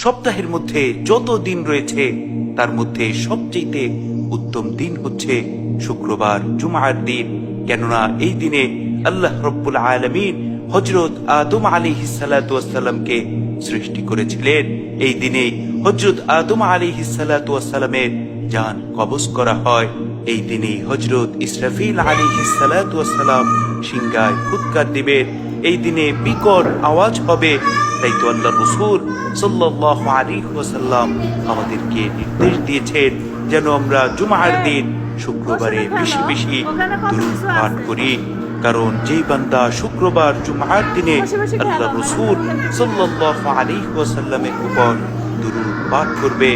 সপ্তাহের মধ্যে যত দিন রয়েছে তার মধ্যে সবচেয়ে উত্তম দিন হচ্ছে শুক্রবার, জুমার দিন। কেননা এই দিনে আল্লাহ রব্বুল আলামিন হযরত আদম আলাইহিস সালাতু ওয়াস সালামকে সৃষ্টি করেছিলেন। এই দিনেই হযরত আদম আলাইহিস সালাতু ওয়াস সালামের জান কবজ করা হয়। এই দিনেই হযরত ইসরাফিল আলাইহিস সালাতু ওয়াস সালাম সিংহায় ফুৎকার দিবেন। এই দিনে বিকট আওয়াজ হবে। তাই তো আল্লাহ রাসূল সাল্লাল্লাহু আলাইহি ওয়াসাল্লাম আমাদেরকে নির্দেশ দিয়েছেন যেন আমরা জুমার দিন শুক্রবারে বেশি বেশি দুরূদ পাঠ করি। কারণ যেই বান্দা শুক্রবার জুমার দিনে আল্লাহ রাসূল সাল্লাল্লাহু আলাইহি ওয়াসাল্লামের উপর দুরূদ পাঠ করবে,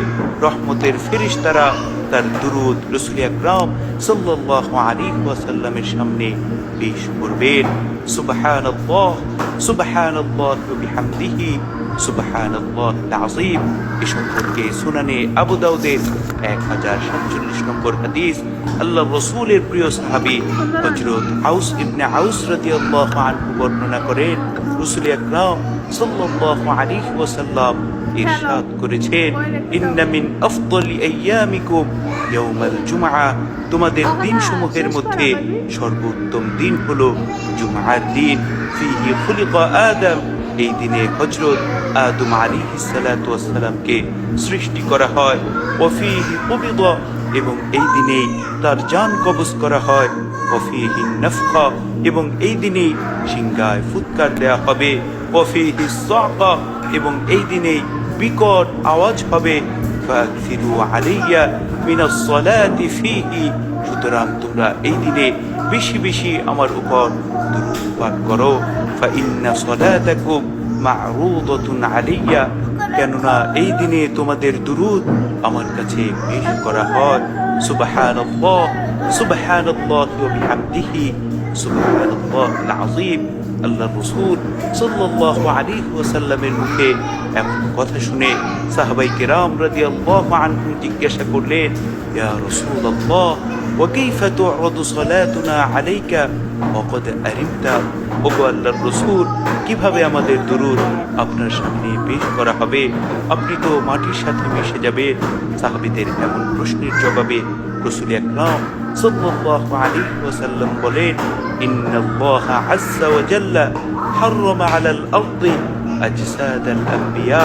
রহমতের ফেরেশতারা তার দুরূদ রাসূল আকরাম সাল্লাল্লাহু আলাইহি ওয়াসাল্লামের সামনে পেশ করবেন। সুবহানাল্লাহ সুবহানাল্লাহ ওয়া বিহামদিহি সুবহানাল্লাহিল আযীম। এই সম্পর্কে সুনানে আবু দাউদের 1047 নম্বর হাদিস। আল্লাহ রাসূলের প্রিয় সাহাবী হযরত আউস ইবনে আউস রাদিয়াল্লাহু আনহু বর্ণনা করেন, রাসূল আকরাম সাল্লাল্লাহু আলাইহি ওয়াসাল্লাম ইরশাদ করেছেন, ইন্না মিন আফদালি আইয়ামিকুম ইয়াউমাল জুমআ, তোমাদের দিনসমূহের মধ্যে সর্বোত্তম দিন হলো জুমার দিন। ফিহি খুলিকা আদম, এই দিনে হযরত আদম আলাইহিস সালাতু ওয়াস সালামকে সৃষ্টি করা হয়। ওয়া ফিহি কুবিদা, এবং এই দিনেই তার জান কবজ করা হয়। ওয়া ফিহি নাফখা, এবং এই দিনেই সিংহায় ফুৎকার দেয়া হবে। ওয়া ফিহি সাকা, এবং এই দিনেই বিকট আওয়াজ হবে। ফাকসিরু আলাইয়া মিনাস সালাতি ফিহি, সুতরাং তোমরা এই দিনে বেশি বেশি আমার উপর দুরূদ পাঠ করো। ফাইন্না সালাতাকুম মা'রুদাতুন আলাইয়া, কেননা এই দিনে তোমাদের দুরূদ আমার কাছে পেশ করা হয়। সুবহানাল্লাহ সুবহানাল্লাহি ওয়া বিহামদিহি সুবহানাল্লাহিল আযীম। আল্লাহ রাসূল সাল্লাল্লাহু আলাইহি ওয়াসাল্লামের মুখে এমন কথা শুনে সাহাবায়ে কেরাম রাদিয়াল্লাহু আনহুম জিজ্ঞাসা করলেন, ইয়া রাসূলুল্লাহ ওয়া কাইফা তু'রাদু সালাতুনা আলাইকা ওয়া ক্বাদ আরিমতা, ওগো আল্লাহর রাসূল, কিভাবে আমাদের দুরূদ আপনার সামনে পেশ করা হবে? আপনি তো মাটির সাথে মিশে যাবেন। সাহাবীদের এমন প্রশ্নের জবাবে রাসূল আকরাম সাল্লাল্লাহু আলাইহি ওয়াসাল্লাম বলেন, ইন্নাল্লাহা আযযা ওয়া জাল্লা হাররামা আলাল আরদি আজসাদাল আম্বিয়া,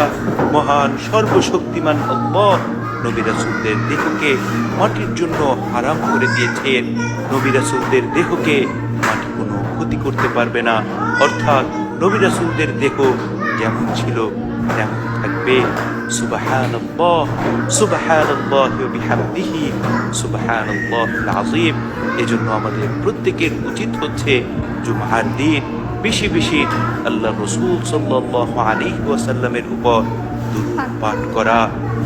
মহান সর্বশক্তিমান আল্লাহ নবী রাসূলদের দেহকে মাটির জন্য হারাম করে দিয়েছেন। নবী রাসূলদের দেহকে মাটি কোনো ক্ষতি করতে পারবে না, অর্থাৎ নবী রাসূলদের দেহ যেমন ছিল তেমন থাকবে। সুবহানাল্লাহ সুবহানাল্লাহি ওয়া বিহামদিহি সুবহানাল্লাহিল আযীম। এজন্য আমাদের প্রত্যেকের উচিত হচ্ছে জুমার দিন বেশি বেশি আল্লাহ রাসূল সাল্লাল্লাহু আলাইহি ওয়াসাল্লামের উপর দুরূদ পাঠ করা।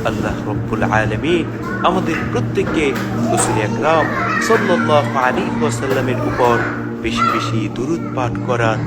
আল্লাহ রব্বুল আলামিন আমাদের প্রত্যেককে রাসূল আকরাম সাল্লাল্লাহু আলাইহি ওয়াসাল্লামের উপর বেশি বেশি দুরূদ পাঠ করার